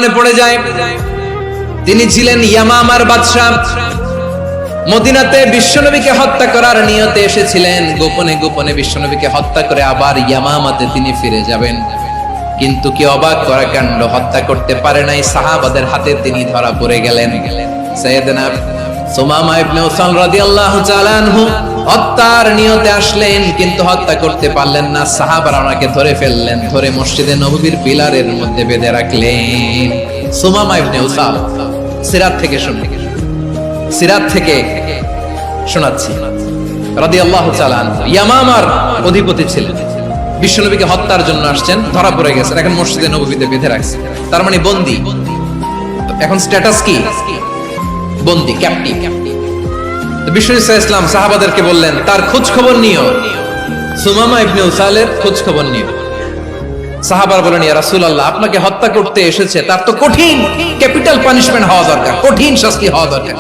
মনে পড়ে যায় তিনি ছিলেন ইয়ামামার বাদশা। মদিনাতে বিশ্বনবীকে হত্যা করার নিয়তে এসেছিলেন, গোপনে গোপনে বিশ্বনবীকে হত্যা করে আবার ইয়ামামাতে তিনি ফিরে যাবেন। কিন্তু কি অবাক করা কাণ্ড, হত্যা করতে পারে নাই, সাহাবাদের হাতে তিনি ধরা পড়ে গেলেন। সাইয়েদনা সুমামা ইবনে উসাল রাদিয়াল্লাহু তাআলা আনহু হত্যার নিয়তে আসলেন, কিন্তু হত্যা করতে পারলেন না। সাহাবারা ওনাকে ধরে ফেললেন, ধরে মসজিদে নববীর পিলারের মধ্যে বেঁধে রাখলেন। সুমামা ইবনে উসাল সিরাত থেকে শোনাচ্ছি রাদিয়াল্লাহু তাআলা আনহু ইয়ামামার অধিপতি ছিলেন, বিশ্বনবীকে হত্যার জন্য আসছেন, ধরা পড়ে গেছেন, এখন মসজিদে নববীতে বেঁধে রাখছে, তার মানে বন্দী। এখন স্ট্যাটাস কি? বন্দী, ক্যাপ্টিভ। বিশ্বনবী সাল্লাল্লাহু আলাইহি ওয়াসাল্লাম সাহাবাদেরকে বললেন তার খোঁজ খবর নিও, সুমামা ইবনে উসালের খোঁজ খবর নিও। সাহাবারা বলেন ইয়া রাসূলুল্লাহ, আপনাকে হত্যা করতে এসেছে, তার তো কঠিন ক্যাপিটাল পানিশমেন্ট হওয়া দরকার, কঠিন শাস্তি হওয়া দরকার।